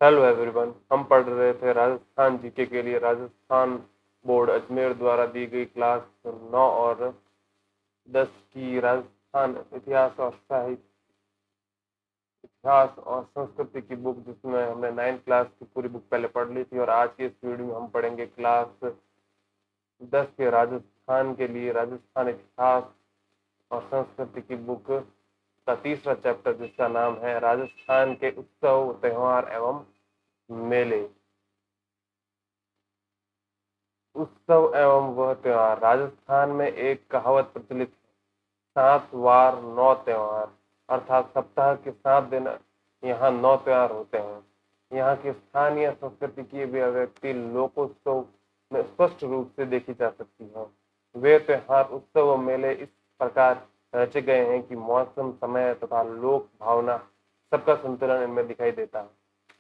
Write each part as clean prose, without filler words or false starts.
Hello everyone. हम पढ़ रहे थे राजस्थान जीके के लिए राजस्थान बोर्ड अजमेर द्वारा दी गई क्लास 9 और 10 की राजस्थान इतिहास और संस्कृति की बुक, जिसमें हमने 9th क्लास की पूरी बुक पहले पढ़ ली थी। और आज की इस वीडियो में हम पढ़ेंगे क्लास 10 के राजस्थान के लिए राजस्थान इतिहास और संस्कृति की बुक का तीसरा चैप्टर, जिसका नाम है राजस्थान के उत्सव, त्योहार एवं मेले। उत्सव एवं वह त्योहार। राजस्थान में एक कहावत प्रचलित है, 7 वार 9 त्योहार, अर्थात सप्ताह के 7 दिन यहाँ 9 त्योहार होते हैं। यहाँ की स्थानीय संस्कृति की अभिव्यक्ति लोकोत्सव में स्पष्ट रूप से देखी जा सकती है। वे त्योहार, उत्सव व मेले इस प्रकार रचे गए हैं कि मौसम, समय तथा लोक भावना सबका संतुलन इनमें दिखाई देता है।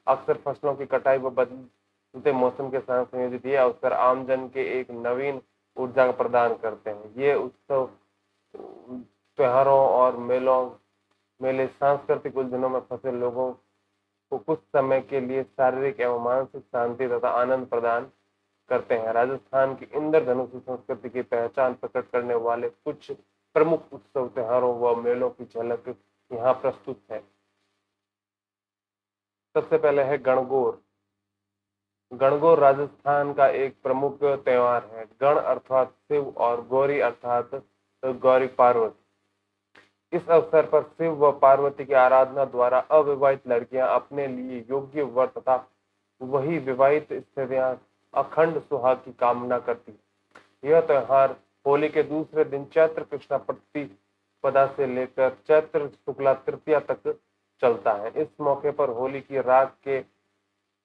अक्सर फसलों की कटाई व बदलते मौसम के साथ संयोजित ये अवसर आमजन के एक नवीन ऊर्जा प्रदान करते हैं। ये उत्सव, त्योहारों और मेले सांस्कृतिक उलझनों में फंसे लोगों को कुछ समय के लिए शारीरिक एवं मानसिक शांति तथा आनंद प्रदान करते हैं। राजस्थान की इंद्रधनुषी संस्कृति की पहचान प्रकट करने वाले कुछ प्रमुख उत्सव, त्योहारों व मेलों की झलक यहाँ प्रस्तुत है। सबसे पहले है गणगौर। गणगौर राजस्थान का एक प्रमुख त्योहार है। गण अर्थात शिव और गौरी अर्थात गौरी पार्वती। इस अवसर पर शिव व पार्वती की आराधना द्वारा अविवाहित लड़कियां अपने लिए योग्य वर तथा वही विवाहित स्त्रियां अखंड सुहाग की कामना करती है। यह त्योहार होली के दूसरे दिन चैत्र कृष्ण प्रतिपदा से लेकर चैत्र शुक्ला तृतीया तक चलता है। इस मौके पर होली की राख के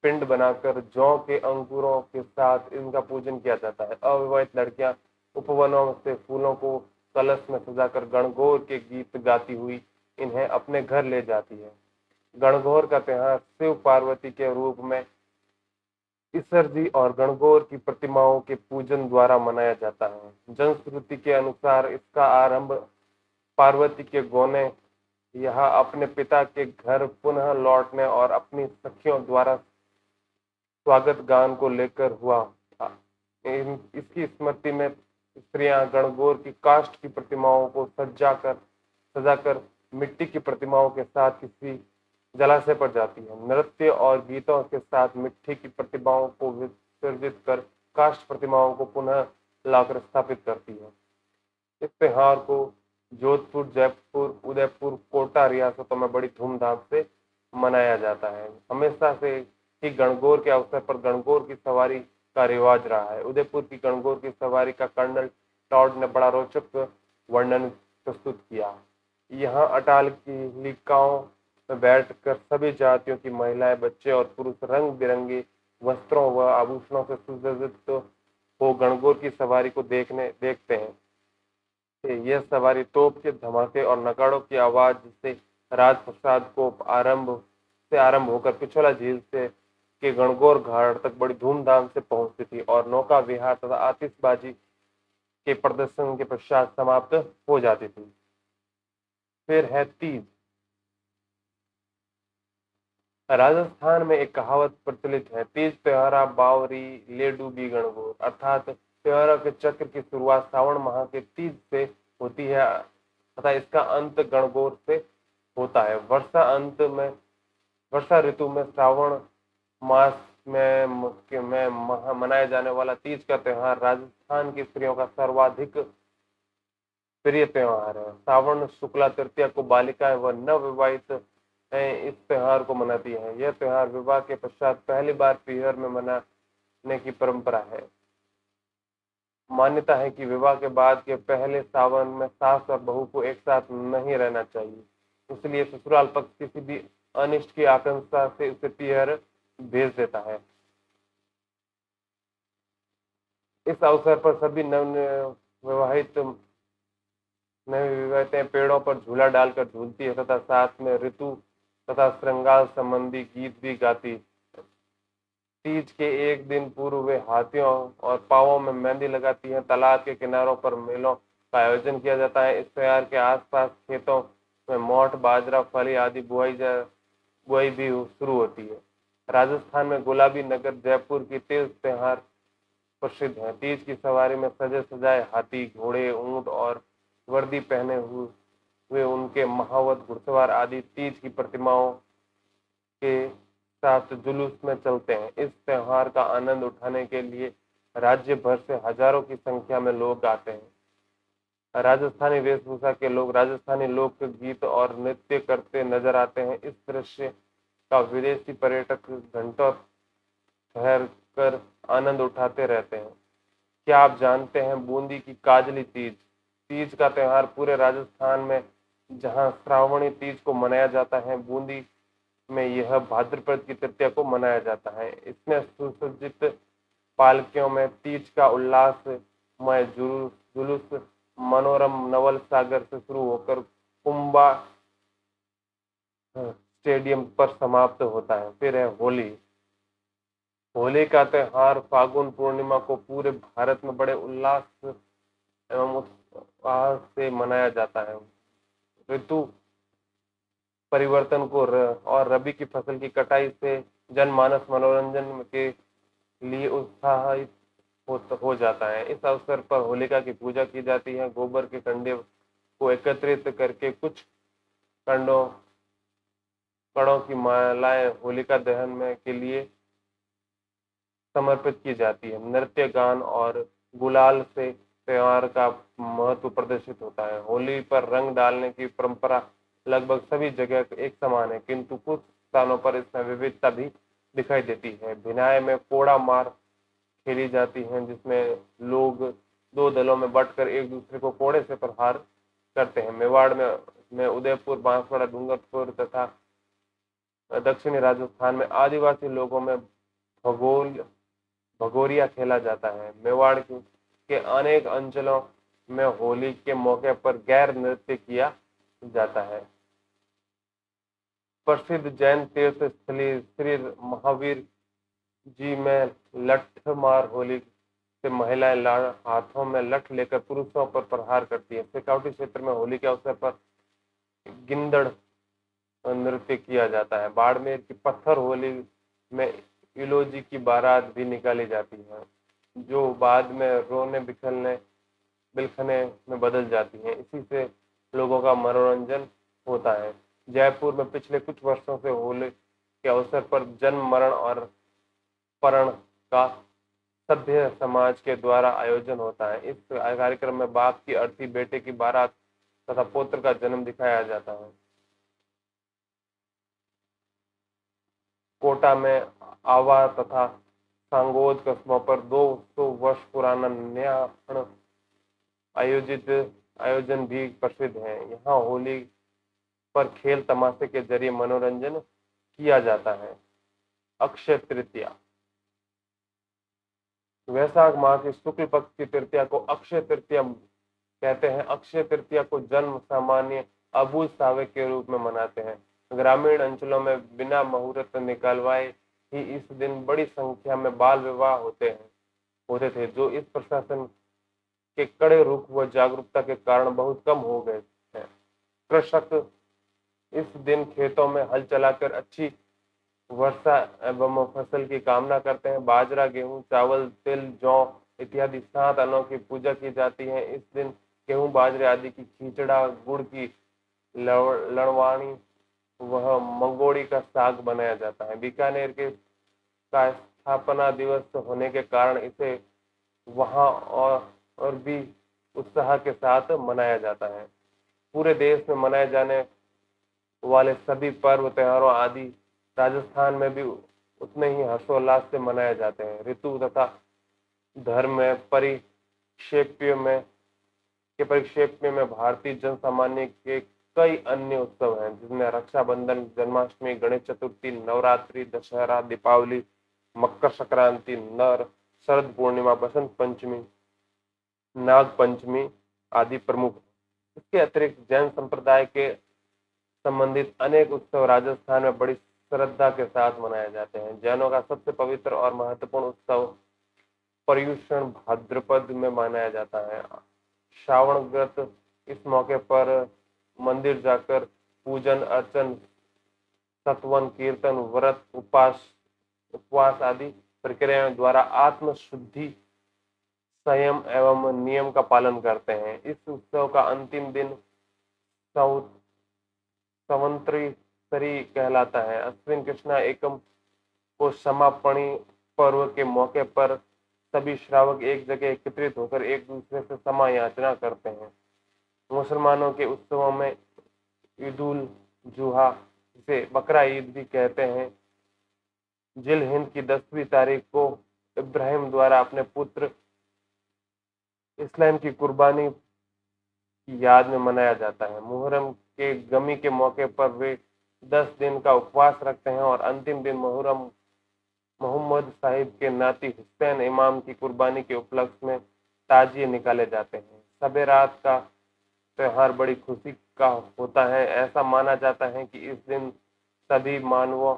पिंड बनाकर जौ के अंकुरों के साथ इनका पूजन किया जाता है। अविवाहित लड़कियां उपवनों से फूलों को कलश में सजाकर गणगौर के गीत गाती हुई इन्हें अपने घर ले जाती है। गणगौर का त्योहार शिव पार्वती के रूप में ईसर जी और गणगौर की प्रतिमाओं के पूजन द्वारा मनाया जाता है। जनश्रुति के अनुसार इसका आरंभ पार्वती के गौने यहाँ अपने पिता के घर पुनः लौटने और अपनी सखियों द्वारा स्वागत गान को लेकर हुआ था। इसकी स्मृति में स्त्रियां गणगौर की काष्ठ की प्रतिमाओं को सजाकर मिट्टी की प्रतिमाओं के साथ किसी जलाशय पर जाती है। नृत्य और गीतों के साथ मिट्टी की प्रतिमाओं को विसर्जित कर काष्ठ प्रतिमाओं को पुनः लाकर स्थापित करती है। इस त्योहार को जोधपुर, जयपुर, उदयपुर, कोटा रियासतों में बड़ी धूमधाम से मनाया जाता है। हमेशा से ही गणगौर के अवसर पर गणगौर की सवारी का रिवाज रहा है। उदयपुर की गणगौर की सवारी का कर्नल टॉड ने बड़ा रोचक वर्णन प्रस्तुत किया। यहाँ अटालिकाओं में बैठकर सभी जातियों की महिलाएं, बच्चे और पुरुष रंग बिरंगे वस्त्रों व आभूषणों से सुसज्जित हो गणगौर की सवारी को देखते हैं। यह सवारी तोप के धमाके और नगाड़ों की आवाज से राजप्रसाद को आरंभ होकर पिछोला झील से के गणगौर घाट तक बड़ी धूमधाम से पहुंचती थी और नौका विहार तथा आतिशबाजी के प्रदर्शन के पश्चात समाप्त हो जाती थी। फिर है तीज। राजस्थान में एक कहावत प्रचलित है, तीज त्योहारा बावरी ले डूबी गणगौर, अर्थात त्योहारों के चक्र की शुरुआत सावन माह के तीज से होती है तथा इसका अंत गणगौर से होता है। वर्षा ऋतु में श्रावण मास में मनाया जाने वाला तीज का त्योहार राजस्थान की स्त्रियों का सर्वाधिक प्रिय त्योहार है। सावन शुक्ला तृतीया को बालिकाएं व नवविवाहित इस त्योहार को मनाती है। यह त्योहार विवाह के पश्चात पहली बार पीहर में मनाने की परंपरा है। मान्यता है कि विवाह के बाद के पहले सावन में सास और बहू को एक साथ नहीं रहना चाहिए, इसलिए ससुराल पक्ष किसी भी अनिष्ट की आशंका से उसे पीहर भेज देता है। इस अवसर पर सभी नवविवाहितें पेड़ों पर झूला डालकर झूलती है तथा साथ में ऋतु तथा श्रृंगार संबंधी गीत भी गाती। तीज के एक दिन पूर्व वे हाथियों और पांवों में मेहंदी लगाती हैं। तालाब के किनारों पर मेलों का आयोजन किया जाता है। इस त्योहार के आसपास खेतों में मोठ, बाजरा, फली आदि बुआई भी शुरू होती है। राजस्थान में गुलाबी नगर जयपुर की तीज त्योहार प्रसिद्ध है। तीज की सवारी में सजे सजाए हाथी, घोड़े, ऊंट और वर्दी पहने हुए उनके महावत घुड़सवार आदि तीज की प्रतिमाओं के साथ जुलूस में चलते हैं। इस त्योहार का आनंद उठाने के लिए राज्य भर से हजारों की संख्या में लोग आते हैं। राजस्थानी वेशभूषा के लोग राजस्थानी लोक गीत और नृत्य करते नजर आते हैं। इस दृश्य का विदेशी पर्यटक घंटों ठहर कर आनंद उठाते रहते हैं। क्या आप जानते हैं बूंदी की काजली तीज? तीज का त्योहार पूरे राजस्थान में जहां श्रावणी तीज को मनाया जाता है, बूंदी में यह भाद्रपद की तृतीया को मनाया जाता है। इसमें सुसज्जित पालकियों में तीज का उल्लासमय जुलूस मनोरम नवल सागर से शुरू होकर कुंभा स्टेडियम पर समाप्त होता है। फिर है होली। होली का त्योहार फागुन पूर्णिमा को पूरे भारत में बड़े उल्लास एवं उत्साह से मनाया जाता है। ऋतु परिवर्तन को और रबी की फसल की कटाई से जनमानस मनोरंजन के लिए उत्साहित हो जाता है। इस अवसर पर होलिका की पूजा की जाती है। गोबर के कंडे को एकत्रित करके कुछ कंडों कड़ों की मालाएं होलिका दहन में के लिए समर्पित की जाती है। नृत्य, गान और गुलाल से त्योहार का महत्व प्रदर्शित होता है। होली पर रंग डालने की परंपरा लगभग सभी जगह एक समान है, किंतु कुछ स्थानों पर इसमें विविधता भी दिखाई देती है। भिनाय में कोड़ा मार खेली जाती है, जिसमें लोग दो दलों में बंटकर एक दूसरे को कोड़े से प्रहार करते हैं। मेवाड़ में उदयपुर, बांसवाड़ा, डूंगरपुर तथा दक्षिणी राजस्थान में आदिवासी लोगों में भगोरिया खेला जाता है। मेवाड़ के अनेक अंचलों में होली के मौके पर गैर नृत्य किया जाता है। प्रसिद्ध जैन तीर्थ स्थली श्री महावीर जी में लठ मार होली से महिलाएं हाथों में लठ लेकर पुरुषों पर प्रहार करती है। सिकाउटी क्षेत्र में होली के अवसर पर गिंदड़ नृत्य किया जाता है। बाड़मेर की पत्थर होली में इलोजी की बारात भी निकाली जाती है, जो बाद में रोने बिलखने में बदल जाती है। इसी से लोगों का मनोरंजन होता है। जयपुर में पिछले कुछ वर्षों से होली के अवसर पर जन्म, मरण और परण का सभ्य समाज के द्वारा आयोजन होता है। इस कार्यक्रम में बाप की अर्थी, बेटे की बारात तथा पुत्र का जन्म दिखाया जाता है। कोटा में आवा तथा सांगोद कस्बों पर 200 वर्ष पुराना न्याण आयोजन भी प्रसिद्ध है। यहाँ होली पर खेल तमाशे के जरिए मनोरंजन किया जाता है। अक्षय तृतीया। वैशाख माह की शुक्ल पक्ष की तृतीया को अक्षय तृतीया कहते हैं। अक्षय तृतीया को जन्म सामान्य अबूझ सावे के रूप में मनाते हैं। ग्रामीण अंचलों में बिना मुहूर्त निकलवाए ही इस दिन बड़ी संख्या में बाल विवाह होते थे, जो इस प्रशासन के कड़े रुख व जागरूकता के कारण बहुत कम हो गए हैं। कृषक इस दिन खेतों में हल चलाकर अच्छी वर्षा एवं फसल की कामना करते हैं। बाजरा, गेहूं, चावल, तिल, जौ इत्यादि 7 अन्नों की पूजा की जाती है। इस दिन गेहूं, बाजरे आदि की खिचड़ा, गुड़ की लड़वानी वह मंगोड़ी का साग बनाया जाता है। बीकानेर के का स्थापना दिवस होने के कारण इसे वहां और भी उत्साह के साथ मनाया जाता है। पूरे देश में मनाए जाने वाले सभी पर्व, त्योहारों आदि राजस्थान में भी उतने ही हर्षोल्लास से मनाए जाते हैं। ऋतु तथा धर्म में परिप्रेक्ष्य में भारतीय जन सामान्य के कई अन्य उत्सव हैं, जिसमें रक्षाबंधन, जन्माष्टमी, गणेश चतुर्थी, नवरात्रि, दशहरा, दीपावली, मकर संक्रांति, शरद पूर्णिमा, बसंत पंचमी, नाग पंचमी आदि प्रमुख। इसके अतिरिक्त जैन संप्रदाय के संबंधित अनेक उत्सव राजस्थान में बड़ी श्रद्धा के साथ मनाए जाते हैं। जैनों का सबसे पवित्र और महत्वपूर्ण उत्सव पर्युषण भाद्रपद में मनाया जाता है। श्रावण व्रत इस मौके पर मंदिर जाकर पूजन अर्चन, सतवन, कीर्तन, व्रत, उपवास उपवास आदि प्रक्रियाओं द्वारा आत्म शुद्धि, संयम एवं नियम का पालन करते हैं। इस उत्सव का अंतिम दिन संवत्सरी कहलाता है। अश्विन कृष्णा एकम को समापनी पर्व के मौके पर सभी श्रावक एक जगह एकत्रित होकर एक दूसरे से क्षमा याचना करते हैं। मुसलमानों के उत्सवों में ईद उल जुहा, जिसे बकरा ईद भी कहते हैं, जिल हिंद की 10वीं तारीख को इब्राहिम द्वारा अपने पुत्र इस्लाम की कुर्बानी की याद में मनाया जाता है। मुहर्रम के गमी के मौके पर वे 10 दिन का उपवास रखते हैं और अंतिम दिन मुहर्रम मोहम्मद साहिब के नाती हुसैन इमाम की कुर्बानी के उपलक्ष्य में ताजिए निकाले जाते हैं। शबे रात का त्योहार बड़ी खुशी का होता है। ऐसा माना जाता है कि इस दिन सभी मानवों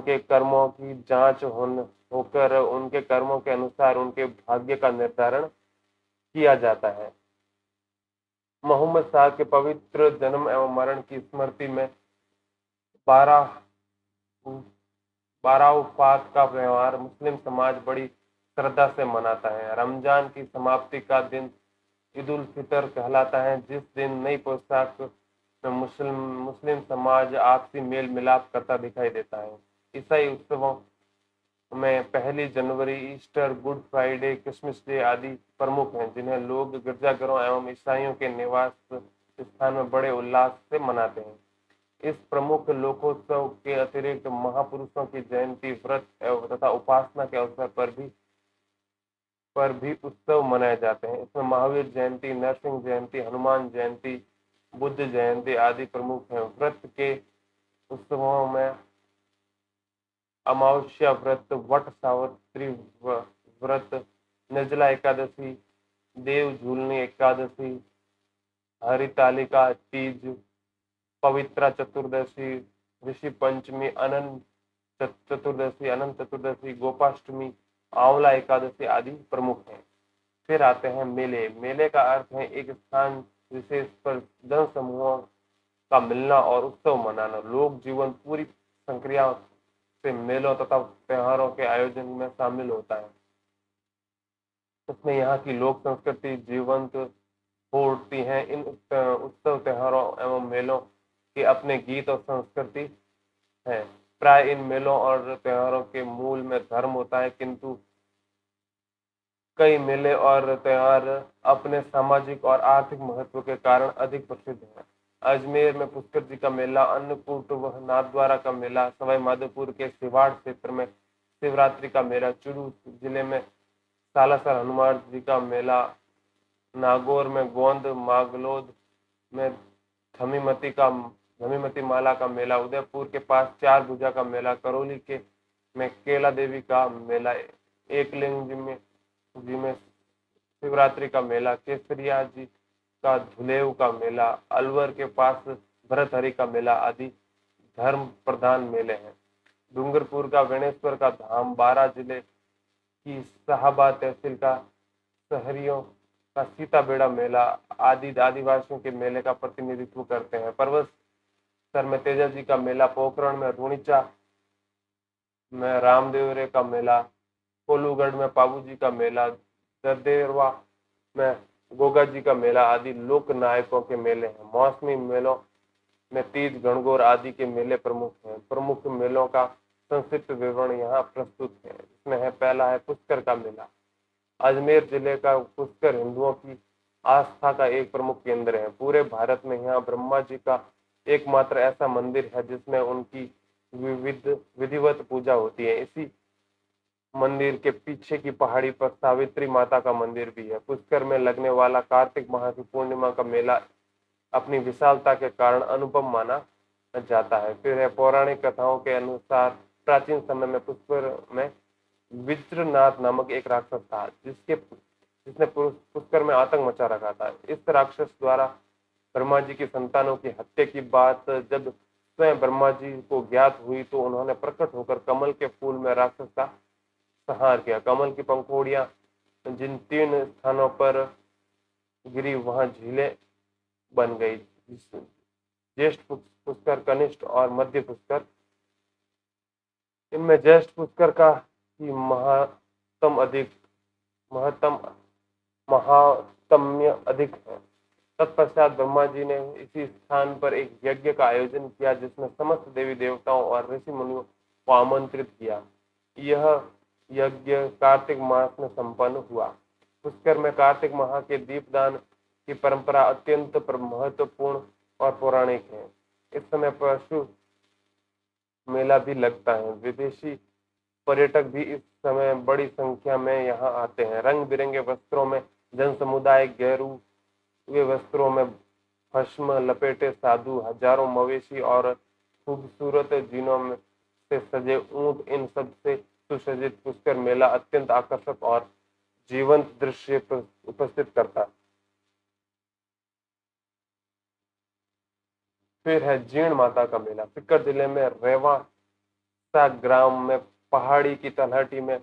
के कर्मों की जांच होकर उनके कर्मों के अनुसार उनके भाग्य का निर्धारण किया जाता है। मोहम्मद साहब के पवित्र जन्म एवं मरण की स्मृति में 12 का व्यवहार मुस्लिम समाज बड़ी श्रद्धा से मनाता है। रमजान की समाप्ति का दिन ईद उल फितर कहलाता है, जिस दिन नई पोशाक में मुस्लिम समाज आपसी मेल मिलाप करता दिखाई देता है। ईसाई उत्सवों में 1 जनवरी, Easter, good Friday, Christmas day आदि प्रमुख हैं, जिन्हें लोग गिरजाघरों एवं ईसाइयों के निवास स्थान में बड़े उल्लास से मनाते हैं। इस प्रमुख लोकोत्सव के अतिरिक्त महापुरुषों की जयंती, व्रत एवं तथा उपासना के अवसर पर भी उत्सव मनाए जाते हैं। इसमें महावीर जयंती, नरसिंह जयंती, हनुमान जयंती, बुद्ध जयंती आदि प्रमुख हैं। व्रत के उत्सवों में अमावस्या व्रत, वट सावित्री व्रत, निर्जला एकादशी, देव झूलनी एकादशी, हरितालिका तीज, पवित्रा चतुर्दशी, ऋषि पंचमी, अनंत चतुर्दशी, अनंत चतुर्दशी, गोपाष्टमी, आंवला एकादशी आदि प्रमुख हैं। फिर आते हैं मेले। मेले का अर्थ है एक स्थान विशेष पर जन समूहों का मिलना और उत्सव मनाना। लोक जीवन पूरी संक्रिया से मेलों तथा त्योहारों के आयोजन में शामिल होता है। इसमें यहाँ की लोक संस्कृति जीवंत हो उठती है। इन उत्सव त्योहारों एवं मेलों के अपने गीत और संस्कृति है। प्राय इन मेलों और त्योहारों के मूल में धर्म होता है, किंतु कई मेले और त्योहार अपने सामाजिक और आर्थिक महत्व के कारण अधिक प्रसिद्ध हैं। अजमेर में पुष्कर जी का मेला, अन्नकूट व नाथद्वारा का मेला, सवाई माधोपुर के सिवाड़ क्षेत्र में शिवरात्रि का मेला, चूरू जिले में सालासर हनुमान जी का मेला, नागौर में गोंद, मागलोद में धमीमती माला का मेला, उदयपुर के पास चार भुजा का मेला, करौली के में केला देवी का मेला, एकलिंग जी में शिवरात्रि का मेला, केसरिया जी का धुलेव का मेला, अलवर के पास भरतहरि का मेला आदि धर्म प्रधान मेले हैं। डूंगरपुर का गणेश्वर का धाम, 12 जिले की शाहाबाद तहसील का शहरियों का सीता बेड़ा मेला आदि आदिवासियों के मेले का प्रतिनिधित्व करते हैं। पर्वत सर में तेजा जी का मेला, पोखरण में रूणीचा में रामदेवरे का मेला, कोलूगढ़ में पाबू जी का मेला, ददेरवा में गोगा जी का मेला आदि लोक नायकों के मेले हैं। मौसमी मेलों में तीज, गणगौर आदि के मेले प्रमुख हैं। प्रमुख मेलों का संक्षिप्त विवरण यहाँ प्रस्तुत है। इसमें है पहला है पुष्कर का मेला। अजमेर जिले का पुष्कर हिंदुओं की आस्था का एक प्रमुख केंद्र है। पूरे भारत में यहाँ ब्रह्मा जी का एकमात्र ऐसा मंदिर है जिसमें उनकी विधिवत पूजा होती है। इसी मंदिर के पीछे की पहाड़ी पर सावित्री माता का मंदिर भी है। पुष्कर में लगने वाला कार्तिक माह की पूर्णिमा का मेला अपनी विशालता के कारण अनुपम माना जाता है। फिर है पौराणिक कथाओं के अनुसार प्राचीन समय में पुष्कर में विज्रनाथ नामक एक राक्षस था, जिसने पुष्कर में आतंक मचा रखा था। इस राक्षस द्वारा ब्रह्मा जी की संतानों की हत्या की बात जब स्वयं ब्रह्मा जी को ज्ञात हुई तो उन्होंने प्रकट होकर कमल के फूल में राक्षस का संहार किया। कमल की पंखुड़ियां जिन 3 स्थानों पर गिरी वहां झीलें बन गई। ज्येष्ठ पुष्कर, कनिष्ठ और मध्य पुष्कर। उनमें ज्येष्ठ पुष्कर का ही महत्तम महात्म्य अधिक है। तत्पश्चात ब्रह्मा जी ने इसी स्थान पर एक यज्ञ का आयोजन किया, जिसमें समस्त देवी देवताओं और ऋषि मुनियों को आमंत्रित किया। यह यज्ञ कार्तिक मास में संपन्न हुआ। पुष्कर में कार्तिक माह के दीपदान की परंपरा अत्यंत महत्वपूर्ण और पौराणिक है। इस समय पशु मेला भी लगता है। विदेशी पर्यटक भी इस समय बड़ी संख्या में यहाँ आते हैं। रंग बिरंगे वस्त्रों में जन समुदाय, गेरुए वस्त्रों में भस्म लपेटे साधु, हजारों मवेशी और खूबसूरत जीनों में से सजे ऊंट, इन सब से सुसज्जित पुष्कर मेला अत्यंत आकर्षक और जीवंत दृश्य उपस्थित करता। फिर है जीण माता का मेला। सीकर जिले में रेवासा ग्राम में पहाड़ी की तलहटी में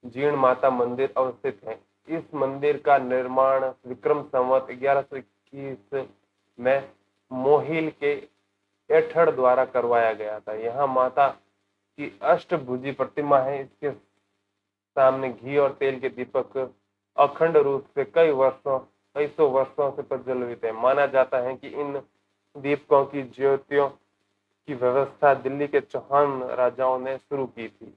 जीण माता मंदिर अवस्थित है। इस मंदिर का निर्माण विक्रम संवत 1121 में मोहिल के एठड़ द्वारा करवाया गया था। यहाँ माता की अष्टभुजी प्रतिमा है। इसके सामने घी और तेल के दीपक अखंड रूप से कई सौ वर्षों से प्रज्वलित है। माना जाता है कि इन दीपकों की ज्योतियों की व्यवस्था दिल्ली के चौहान राजाओं ने शुरू की थी।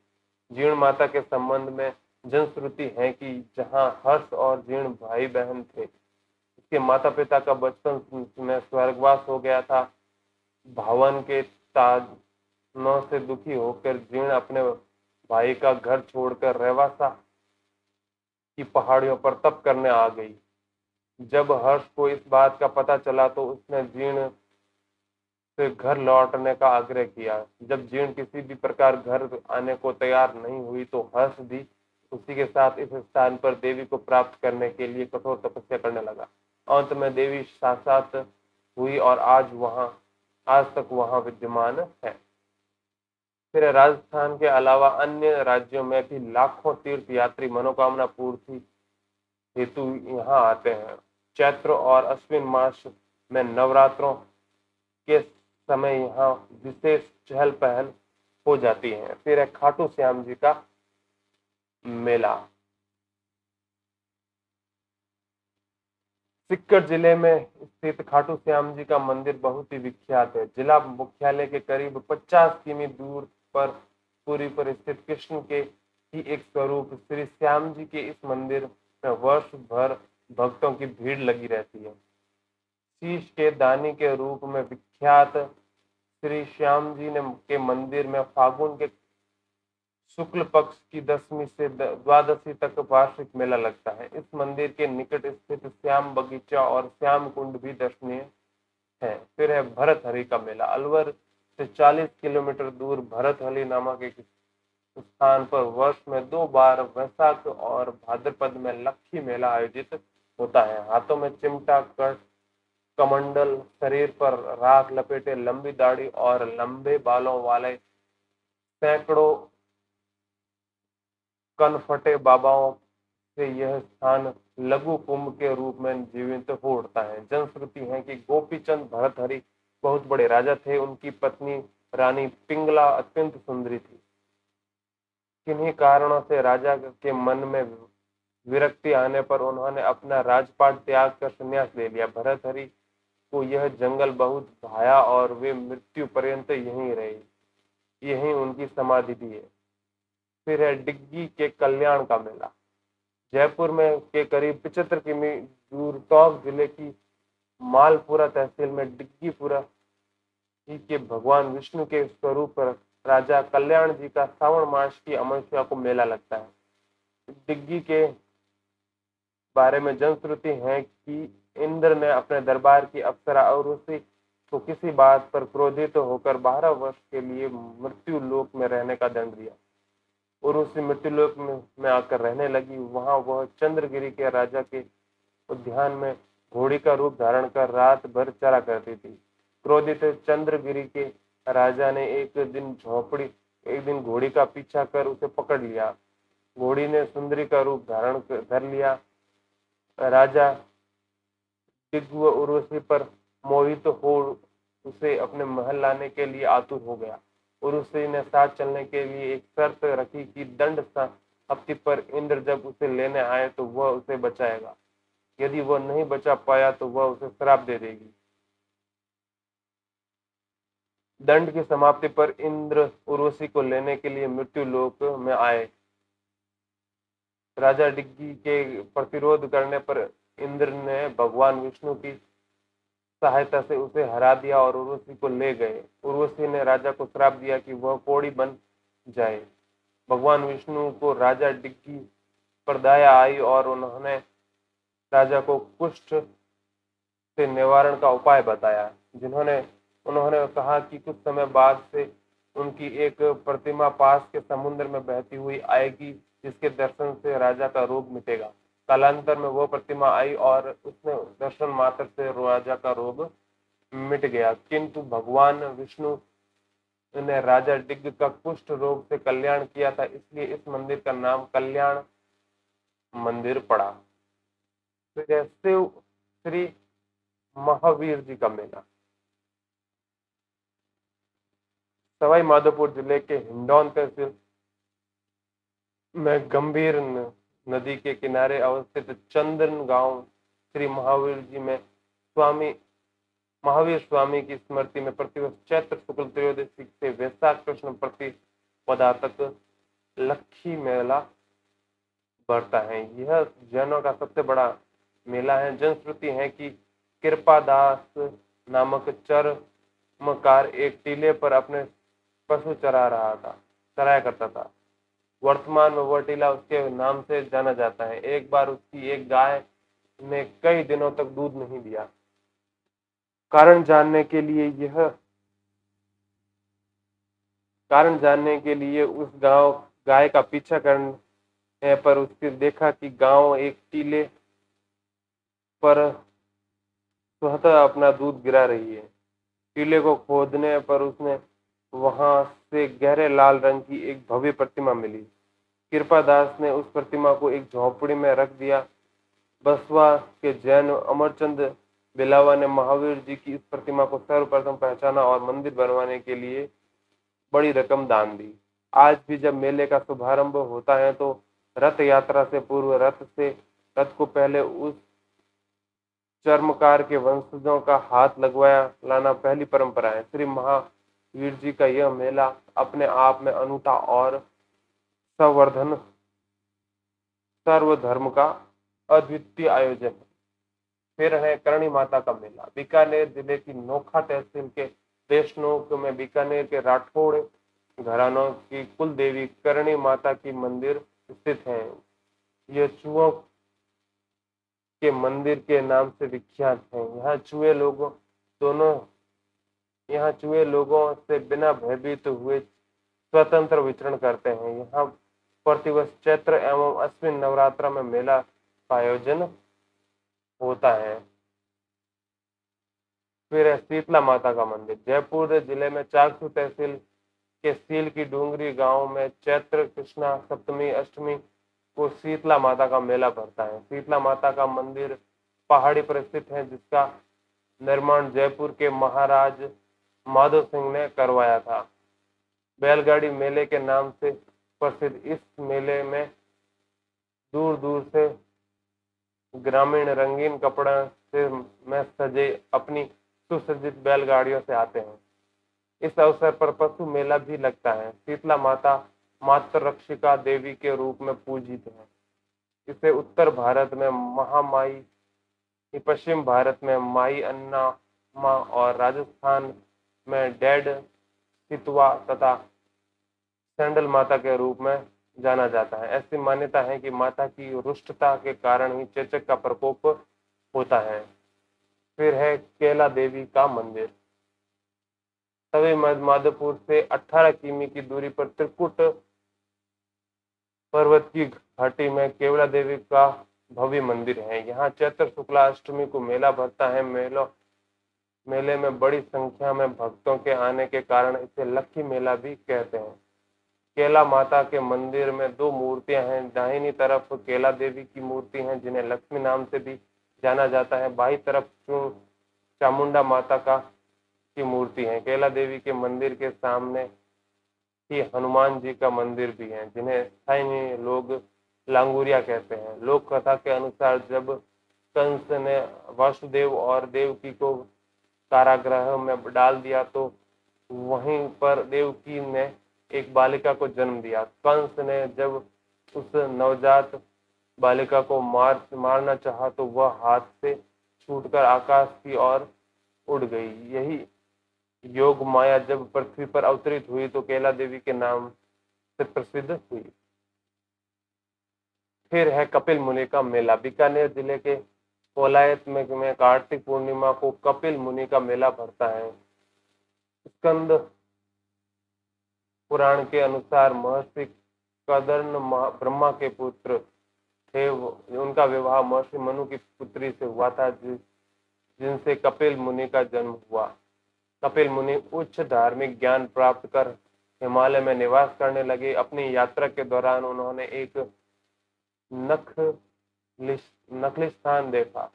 जीण माता के संबंध में जनश्रुति है कि जहां हर्ष और जीण भाई बहन थे, इसके माता पिता का बचपन में स्वर्गवास हो गया था। भावन के तानों से दुखी होकर जीण अपने भाई का घर छोड़कर रेवासा की पहाड़ियों पर तप करने आ गई। जब हर्ष को इस बात का पता चला तो उसने जीण से घर लौटने का आग्रह किया। जब जीण किसी भी प्रकार घर आने को तैयार नहीं हुई तो हर्ष भी उसी के साथ इस स्थान पर देवी को प्राप्त करने के लिए कठोर तपस्या करने लगा। अंत में देवी साक्षात हुई और आज तक वहां विद्यमान है। फिर राजस्थान के अलावा अन्य राज्यों में भी लाखों तीर्थ यात्री मनोकामना पूर्ति हेतु यहाँ आते हैं। चैत्र और अश्विन मास में नवरात्रों के समय यहाँ विशेष चहल पहल हो जाती है। फिर है खाटू श्याम जी का मेला। सीकर जिले में स्थित खाटू श्याम जी का मंदिर बहुत ही विख्यात है। जिला मुख्यालय के करीब 50 किमी दूर पर पूरी पर स्थित कृष्ण के ही एक स्वरूप श्री श्याम जी के इस मंदिर में वर्ष भर भक्तों की भीड़ लगी रहती है। शीश के दानी के रूप में विख्यात श्री श्याम जी के मंदिर में फागुन के शुक्ल पक्ष की 10वीं से द्वादशी तक वार्षिक मेला लगता है। इस मंदिर के निकट स्थित श्याम बगीचा और श्याम कुंड भी दर्शनीय है। फिर है भरतहरि का मेला। अलवर से 40 किलोमीटर दूर भरतहरि नामक एक स्थान पर वर्ष में 2 बार वैशाख और भाद्रपद में लक्खी मेला आयोजित होता है। हाथों में चिमटा, कमंडल, शरीर पर राख लपेटे, लंबी दाढ़ी और लंबे बालों वाले सैकड़ों कनफटे बाबाओं से यह स्थान लघु कुंभ के रूप में जीवित हो उठता है। जनश्रुति है कि गोपीचंद भरतहरि बहुत बड़े राजा थे। उनकी पत्नी रानी पिंगला अत्यंत सुंदरी थी। किन्हीं कारणों से राजा के मन में विरक्ति आने पर उन्होंने अपना राजपाट त्याग कर संन्यास ले लिया। भरतहरि को यह जंगल बहुत भाया और वे मृत्यु पर्यंत यहीं रहे। यहीं उनकी समाधि भी है। फिर है डिग्गी के कल्याण का मेला। जयपुर में के करीब 75 किमी दूर टोंक जिले की मालपुरा तहसील में डिग्गीपुरा के भगवान विष्णु के स्वरूप राजा कल्याण जी का श्रावण मास की अमावस्या को मेला लगता है। डिग्गी के बारे में जनश्रुति है कि इंद्र ने अपने दरबार की अप्सरा उर्वशी को किसी बात पर क्रोधित होकर 12 वर्ष के लिए मृत्यु लोक में रहने का दंड दिया। उर्वशी मृत्युलोक में आकर रहने लगी। वहां वह चंद्रगिरी के राजा के उद्यान में घोड़ी का रूप धारण कर रात भर चरा करती थी। क्रोधित चंद्रगिरी के राजा ने एक दिन घोड़ी का पीछा कर उसे पकड़ लिया। घोड़ी ने सुंदरी का रूप धर लिया। राजा दिग्व उर्वशी पर मोहित हो उसे अपने महल लाने के लिए आतुर हो गया। उर्वशी ने साथ चलने के लिए एक शर्त रखी कि दंड समाप्ति पर इंद्र जब उसे लेने आए तो वह उसे बचाएगा, यदि वह नहीं बचा पाया तो वह उसे श्राप दे देगी। दंड की समाप्ति पर इंद्र उर्वशी को लेने के लिए मृत्यु लोक में आए। राजा डिग्गी के प्रतिरोध करने पर इंद्र ने भगवान विष्णु की सहायता से उसे हरा दिया और उर्वशी को ले गए। उर्वशी ने राजा को श्राप दिया कि वह कोढ़ी बन जाए। भगवान विष्णु को राजा डिग्गी पर दया आई और उन्होंने राजा को कुष्ठ से निवारण का उपाय बताया। उन्होंने कहा कि कुछ समय बाद से उनकी एक प्रतिमा पास के समुद्र में बहती हुई आएगी, जिसके दर्शन से राजा का रोग मिटेगा। कालांतर में वो प्रतिमा आई और उसने दर्शन मात्र से राजा का रोग मिट गया, किंतु भगवान विष्णु ने राजा डिग्ग का कुष्ठ रोग से कल्याण किया था, इसलिए इस मंदिर का नाम कल्याण मंदिर पड़ा। फिर शिव श्री महावीर जी का मेला। सवाई माधोपुर जिले के हिंडौन तहसील में गंभीर नदी के किनारे अवस्थित चंदन गांव श्री महावीर जी में महावीर स्वामी की स्मृति में प्रतिवर्ष चैत्र शुक्ल त्रयोदशी से वैशाख कृष्ण प्रतिपदा तक लक्खी मेला बढ़ता है। यह जैनों का सबसे बड़ा मेला है। जनश्रुति है कि कृपादास नामक चरमकार एक टीले पर अपने पशु चराया करता था। वर्तमान में वह टीला उसके नाम से जाना जाता है। एक बार उसकी एक गाय ने कई दिनों तक दूध नहीं दिया। कारण जानने के लिए उस गाय का पीछा करने पर उसने देखा कि गांव एक टीले पर स्वतः अपना दूध गिरा रही है। टीले को खोदने पर उसने वहां से गहरे लाल रंग की एक भव्य प्रतिमा मिली। कृपादास ने उस प्रतिमा को एक झोपड़ी में रख दिया। बसवा के जैन अमरचंद बिलावा ने महावीर जी की इस प्रतिमा को सर्वप्रथम पहचाना और मंदिर बनवाने के लिए बड़ी रकम दान दी। आज भी जब मेले का शुभारंभ होता है तो रथ यात्रा से पूर्व रथ को पहले उस चर्मकार के वंशजों का हाथ लगवाया लाना पहली परंपरा है। श्री महावीर जी का यह मेला अपने आप में अनूठा और सर्वधर्म का अद्वितीय आयोजन है। फिर है करणी माता का मेला। बीकानेर जिले की नोखा तहसील के देशनोक में बीकानेर के राठौड़ घरानों की कुल देवी करणी माता की मंदिर स्थित है। यह चूहों के मंदिर के नाम से विख्यात है। यहाँ चूहे लोगों से बिना भयभीत हुए स्वतंत्र विचरण करते हैं। यहाँ प्रतिवर्ष चैत्र एवं अश्विन नवरात्र में मेला का आयोजन होता है। फिर है शीतला माता का मंदिर। जयपुर जिले में चाकसू तहसील के सील की डूंगरी गांव में चैत्र कृष्णा सप्तमी अष्टमी को शीतला माता का मेला भरता है। शीतला माता का मंदिर पहाड़ी पर स्थित है, जिसका निर्माण जयपुर के महाराज माधव सिंह ने करवाया था। बैलगाड़ी मेले के नाम से प्रसिद्ध इस मेले में दूर दूर से ग्रामीण रंगीन कपड़े में सजे अपनी सुसज्जित बैलगाड़ियों से आते हैं। इस अवसर पर पशु मेला भी लगता है। शीतला माता मातृ रक्षिका देवी के रूप में पूजित है। इसे उत्तर भारत में महामाई, पश्चिम भारत में माई अन्ना माँ और राजस्थान में डेड सितवा तथा सैंडल माता के रूप में जाना जाता है। ऐसी मान्यता है कि माता की रुष्टता के कारण ही चेचक का प्रकोप होता है। फिर है केला देवी का मंदिर। सवाई माधोपुर से 18 किमी की दूरी पर त्रिकुट पर्वत की घाटी में केवला देवी का भव्य मंदिर है। यहाँ चैत्र शुक्ला अष्टमी को मेला भरता है। मेले में बड़ी संख्या में भक्तों के आने के कारण इसे लक्खी मेला भी कहते हैं। केला माता के मंदिर में 2 मूर्तियां हैं। दाहिनी तरफ केला देवी की मूर्ति है, जिन्हें लक्ष्मी नाम से भी जाना जाता है। बाई तरफ चामुंडा माता की मूर्ति है। केला देवी के मंदिर के सामने ही हनुमान जी का मंदिर भी है, जिन्हें स्थानीय लोग लांगुरिया कहते हैं। लोक कथा के अनुसार जब कंस ने वासुदेव और देवकी को कारागृह में डाल दिया तो वहीं पर देवकी ने एक बालिका को जन्म दिया। कंस ने जब उस नवजात बालिका को मारना चाहा तो वह हाथ से छूटकर आकाश की ओर उड़ गई। यही योग माया जब पृथ्वी पर अवतरित हुई तो कैला देवी के नाम से प्रसिद्ध हुई। फिर है कपिल मुनि का मेला। बीकानेर जिले के कोलायत में कार्तिक पूर्णिमा को कपिल मुनि का मेला भरता है। स्कंद पुराण के अनुसार महर्षि कदर्न ब्रह्मा के पुत्र थे। उनका विवाह महर्षि मनु की पुत्री से हुआ था, जिनसे कपिल मुनि का जन्म हुआ। कपिल मुनि उच्च धार्मिक ज्ञान प्राप्त कर हिमालय में निवास करने लगे। अपनी यात्रा के दौरान उन्होंने एक नखलिस्थान देखा।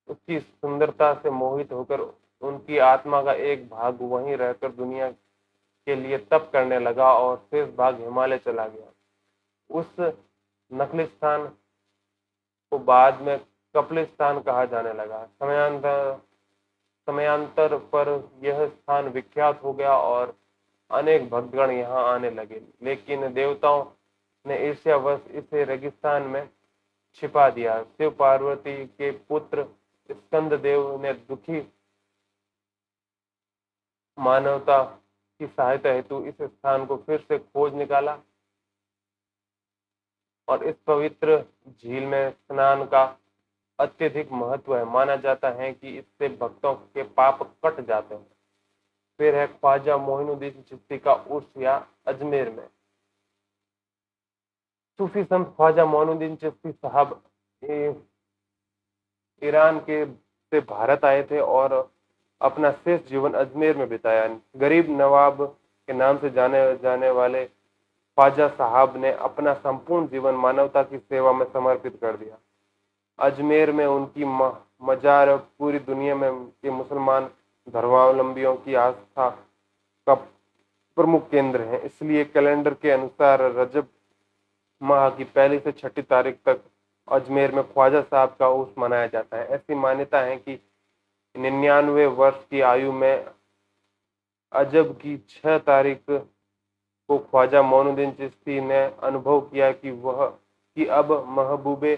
उसकी सुंदरता से मोहित होकर उनकी आत्मा का एक भाग वहीं रहकर दुनिया के लिए तप करने लगा और शेष भाग हिमालय चला गया। उस नखलिस्थान को बाद में कपिलिस्तान कहा जाने लगा। समयांतर पर यह स्थान विख्यात हो गया और अनेक भक्तगण यहाँ आने लगे, लेकिन देवताओं ने ईर्ष्यावश इसे रेगिस्तान में छिपा दिया। शिव पार्वती के पुत्र स्कंद देव ने दुखी मानवता की सहायता हेतु इस स्थान को फिर से खोज निकाला और इस पवित्र झील में स्नान का अत्यधिक महत्व है। माना जाता है कि इससे भक्तों के पाप कट जाते हैं। फिर है ख्वाजा मोइनुद्दीन चिश्ती का उर्स या अजमेर में। सूफी संत ख्वाजा मोइनुद्दीन चिश्ती साहब ईरान के से भारत आए थे और अपना शेष जीवन अजमेर में बिताया। गरीब नवाब के नाम से जाने जाने वाले ख्वाजा साहब ने अपना संपूर्ण जीवन मानवता की सेवा में समर्पित कर दिया। अजमेर में उनकी मजार पूरी दुनिया में के मुसलमान धर्मावलंबियों की आस्था का प्रमुख केंद्र है। इसलिए कैलेंडर के अनुसार रजब माह की 1 से 6 तारीख तक अजमेर में ख्वाजा साहब का उर्स मनाया जाता है। ऐसी मान्यता है कि 99 वर्ष की आयु में अजब की 6 तारीख को ख्वाजा मोइनुद्दीन चिश्ती ने अनुभव किया कि अब महबूबे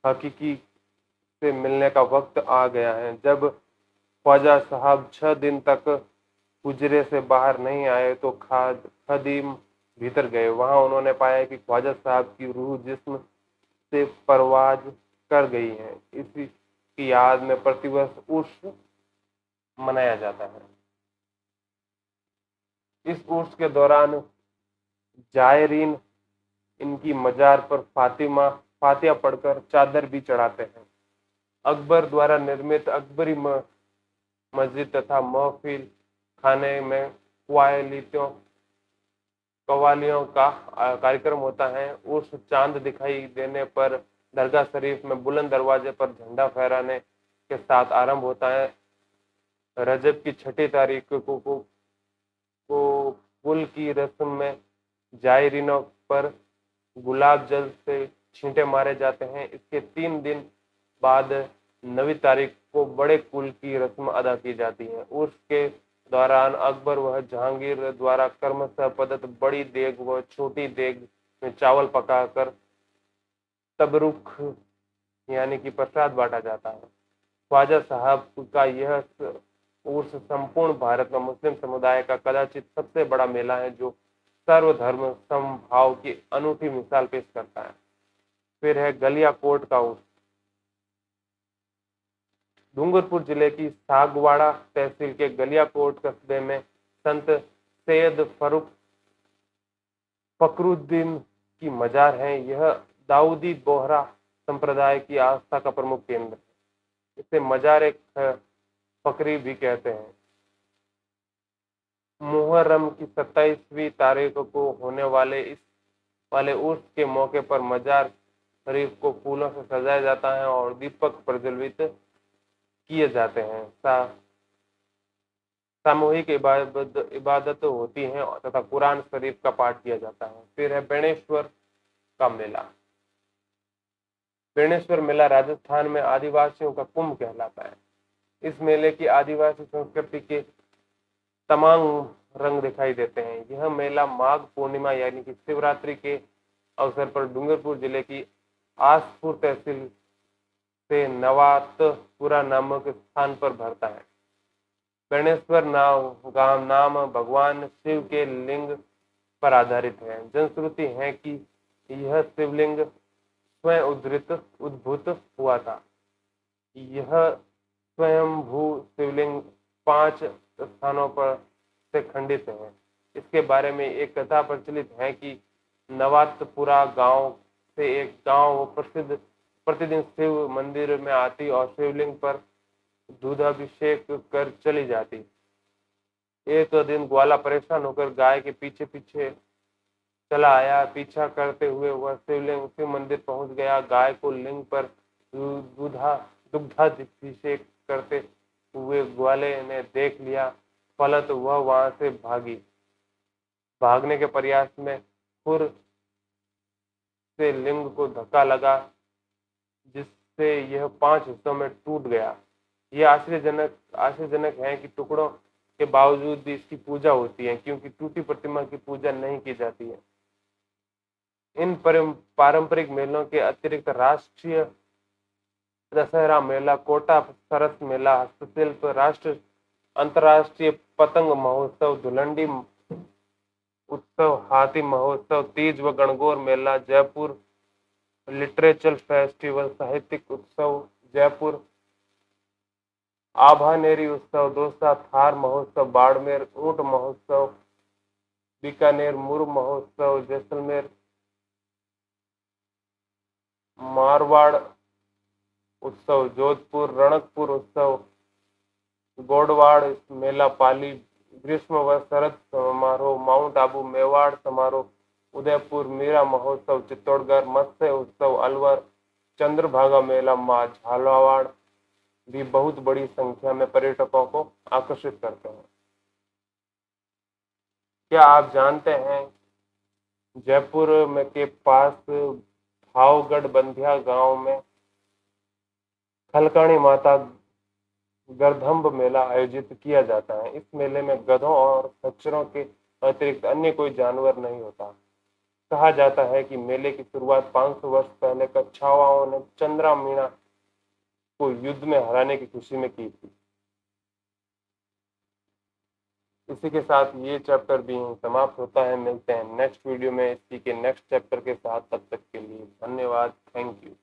हकीकी से मिलने का वक्त आ गया है। जब ख्वाजा साहब 6 दिन तक हुजरे से बाहर नहीं आए तो खदीम भीतर गए। वहां उन्होंने पाया कि ख्वाजा साहब की रूह जिस्म से परवाज कर गई है। इसी की याद में प्रतिवर्ष उर्स मनाया जाता है। इस उर्स के दौरान जायरीन इनकी मजार पर फातिहा पढ़कर चादर भी चढ़ाते हैं। अकबर द्वारा निर्मित अकबरी मस्जिद तथा महफिल खाने में कवालियों का कार्यक्रम होता है। उस चांद दिखाई देने पर दरगाह शरीफ में बुलंद दरवाजे पर झंडा फहराने के साथ आरंभ होता है। रजब की 6 तारीख को कुल की रस्म में जायरीनों पर गुलाब जल से छींटे मारे जाते हैं। इसके 3 दिन बाद 9वीं तारीख को बड़े कुल की रस्म अदा की जाती है। उर्स के दौरान अकबर व जहांगीर द्वारा क्रमशः प्रदत्त बड़ी देग व छोटी देग में चावल पकाकर तबरुख यानी कि प्रसाद बांटा जाता है। ख्वाजा साहब का यह उर्स संपूर्ण भारत में मुस्लिम समुदाय का कदाचित सबसे बड़ा मेला है, जो सर्वधर्म समभाव की अनूठी मिसाल पेश करता है। फिर है गलियाकोट का उर्स। डूंगरपुर जिले की सागवाड़ा तहसील के गलियाकोट कस्बे में संत सैयद फकरुद्दीन की मजार है। यह दाऊदी बोहरा संप्रदाय की आस्था का प्रमुख केंद्र है। इसे मजार फकरी भी कहते हैं। मुहर्रम की 27वीं तारीख को होने वाले उर्स के मौके पर मजार शरीफ को फूलों से सजाया जाता है और दीपक प्रज्वलित किए जाते हैं। सामूहिक इबादत होती हैं तथा कुरान शरीफ का पाठ किया जाता है। फिर है बेणेश्वर का मेला। बेणेश्वर मेला राजस्थान में आदिवासियों का कुंभ कहलाता है। इस मेले की आदिवासी संस्कृति के तमाम रंग दिखाई देते हैं। यह मेला माघ पूर्णिमा यानी कि शिवरात्रि के अवसर पर डूंगरपुर जिले की आसपुर तहसील से नवातपुरा नामक स्थान पर भरता है। गणेश्वर नाम भगवान शिव के लिंग पर आधारित है। जनश्रुति है कि यह शिवलिंग स्वयं उद्भूत हुआ था। यह स्वयंभू शिवलिंग 5 स्थानों पर से खंडित है। इसके बारे में एक कथा प्रचलित है कि नवातपुरा गांव से एक गांव प्रसिद्ध प्रतिदिन शिव मंदिर में आती और शिवलिंग पर दूधाभिषेक कर चली जाती। एक दिन ग्वाला परेशान होकर गाय के पीछे पीछे चला आया। पीछा करते हुए वह शिव मंदिर पहुंच गया। गाय को लिंग पर दुग्धाभिषेक करते हुए ग्वाले ने देख लिया। फलत वह वहां से भागी। भागने के प्रयास में खुर से लिंग को धक्का लगा, जिससे यह 5 हिस्सों में टूट गया। यह आश्चर्यजनक है कि टुकड़ों के बावजूद भी इसकी पूजा होती है, क्योंकि टूटी प्रतिमा की पूजा नहीं की जाती है। इन पारंपरिक मेलों के अतिरिक्त राष्ट्रीय दशहरा मेला, कोटा सरस मेला, हस्तशिल्प, अंतर्राष्ट्रीय पतंग महोत्सव, धुलंडी उत्सव, हाथी महोत्सव, तीज व गणगौर मेला, जयपुर लिटरेचर फेस्टिवल, साहित्यिक उत्सव जयपुर, आभानेरी उत्सव, दौसा थार महोत्सव, बाड़मेर ऊंट महोत्सव, बीकानेर मुर महोत्सव, जैसलमेर मारवाड़ उत्सव, जोधपुर रणकपुर उत्सव, गोडवाड़ मेला, पाली ग्रीष्म व शरद समारोह, माउंट आबू मेवाड़ समारोह, उदयपुर मीरा महोत्सव, चित्तौड़गढ़ मत्स्य उत्सव, अलवर चंद्रभागा मेला, झालावाड़ भी बहुत बड़ी संख्या में पर्यटकों को आकर्षित करते हैं। क्या आप जानते हैं जयपुर में के पास भावगढ़ बंधिया गांव में खलकाणी माता गर्दम्भ मेला आयोजित किया जाता है। इस मेले में गधों और खच्चरों के अतिरिक्त अन्य कोई जानवर नहीं होता। कहा जाता है कि मेले की शुरुआत 500 वर्ष पहले कच्छावाओं ने चंद्रामीणा को युद्ध में हराने की खुशी में की थी। इसी के साथ ये चैप्टर भी समाप्त होता है। मिलते हैं नेक्स्ट वीडियो में इसी के नेक्स्ट चैप्टर के साथ। तब तक के लिए धन्यवाद। Thank you.